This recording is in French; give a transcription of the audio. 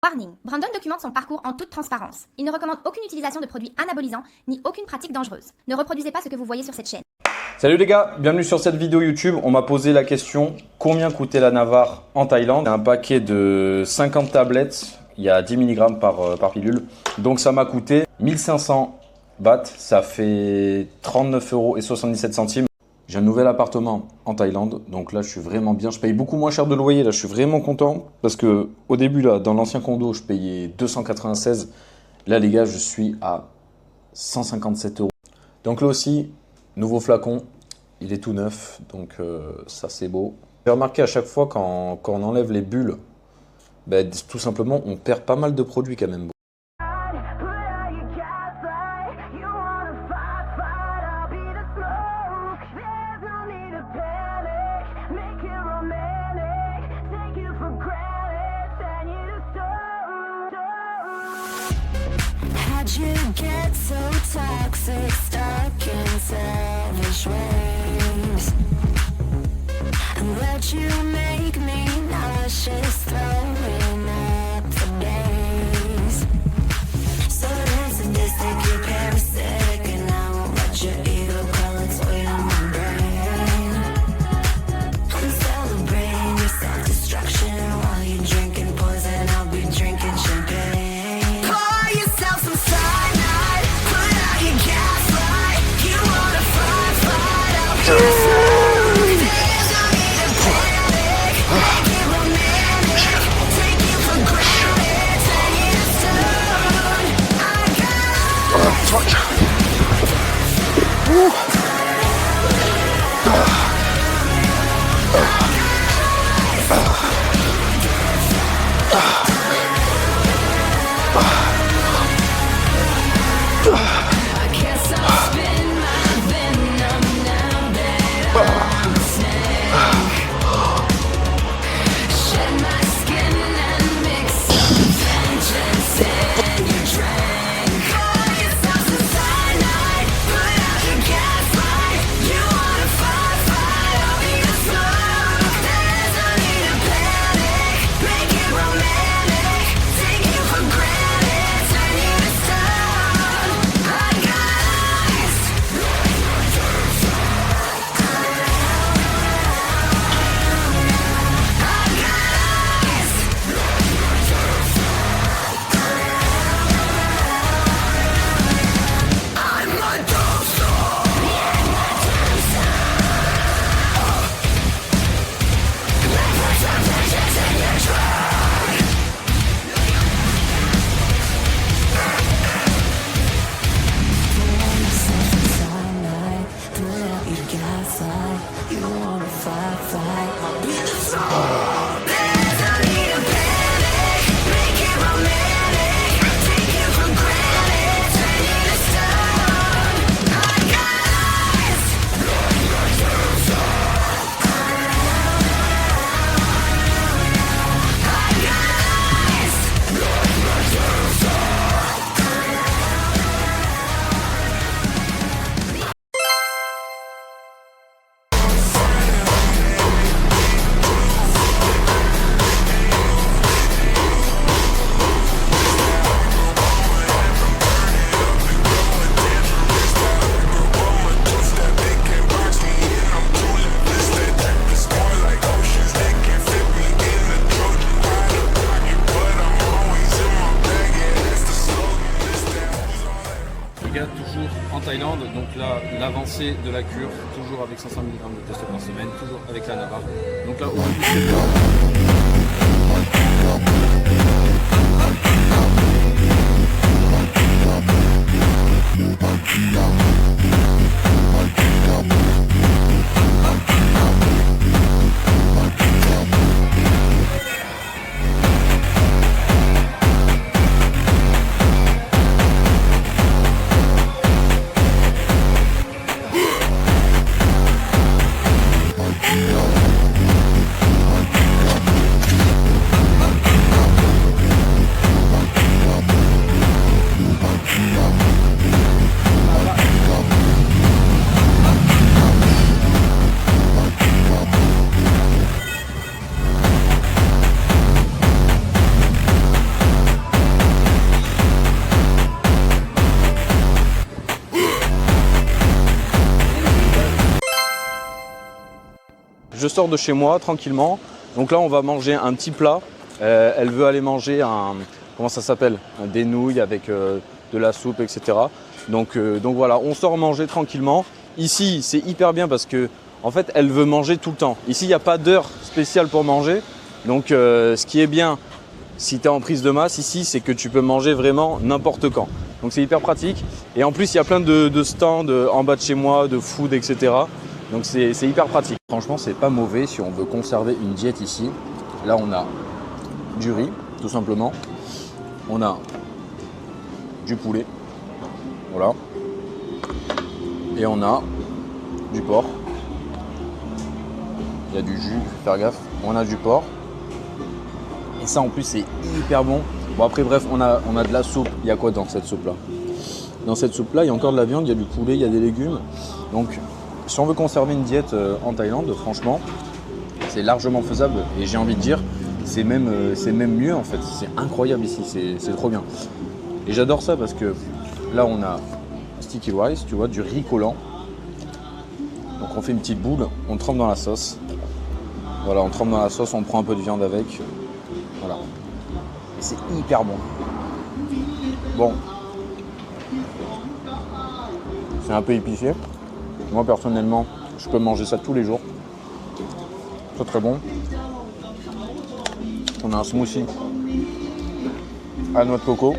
Warning, Brandon documente son parcours en toute transparence. Il ne recommande aucune utilisation de produits anabolisants ni aucune pratique dangereuse. Ne reproduisez pas ce que vous voyez sur cette chaîne. Salut les gars, bienvenue sur cette vidéo YouTube. On m'a posé la question, combien coûtait la Navar en Thaïlande? Un paquet de 50 tablettes, il y a 10 mg par pilule. Donc ça m'a coûté 1500 bahts, ça fait 39,77 €. J'ai un nouvel appartement en Thaïlande, donc là je suis vraiment bien. Je paye beaucoup moins cher de loyer, là je suis vraiment content. Parce que au début, là, dans l'ancien condo, je payais 296. Là les gars, je suis à 157 €. Donc là aussi, nouveau flacon, il est tout neuf, donc ça c'est beau. J'ai remarqué à chaque fois quand on enlève les bulles, ben, tout simplement on perd pas mal de produits quand même. You get so toxic, stuck in savage ways, and let you make me nauseous, throwing up the days. So there's a distance, you're parasitic, and I won't let your ego call its weight on my brain. I'm celebrating your self-destruction while you're drinking poison, I'll be drinking champagne. Toujours en Thaïlande, donc là l'avancée de la cure, toujours avec 500 mg de testo par semaine, toujours avec la Navar. Donc là aujourd'hui je sors de chez moi tranquillement. Donc là, on va manger un petit plat. Elle veut aller manger comment ça s'appelle? Des nouilles avec de la soupe, etc. Donc voilà, on sort manger tranquillement. Ici, c'est hyper bien parce que en fait, elle veut manger tout le temps. Ici, il n'y a pas d'heure spéciale pour manger. Donc ce qui est bien, si tu es en prise de masse ici, c'est que tu peux manger vraiment n'importe quand. Donc c'est hyper pratique. Et en plus, il y a plein de stands en bas de chez moi, de food, etc. Donc c'est hyper pratique. Franchement, c'est pas mauvais si on veut conserver une diète ici. Là, on a du riz, tout simplement. On a du poulet. Voilà. Et on a du porc. Il y a du jus, faut faire gaffe. On a du porc. Et ça, en plus, c'est hyper bon. Bon, après, bref, on a de la soupe. Il y a quoi dans cette soupe-là? Dans cette soupe-là, il y a encore de la viande, il y a du poulet, il y a des légumes. Donc, si on veut conserver une diète en Thaïlande, franchement, c'est largement faisable. Et j'ai envie de dire, c'est même mieux, en fait. C'est incroyable ici, c'est trop bien. Et j'adore ça parce que là, on a sticky rice, tu vois, du riz collant. Donc, on fait une petite boule, on trempe dans la sauce. Voilà, on trempe dans la sauce, on prend un peu de viande avec. Voilà. Et c'est hyper bon. Bon. C'est un peu épicé. Moi, personnellement, je peux manger ça tous les jours. Très très bon. On a un smoothie à noix de coco.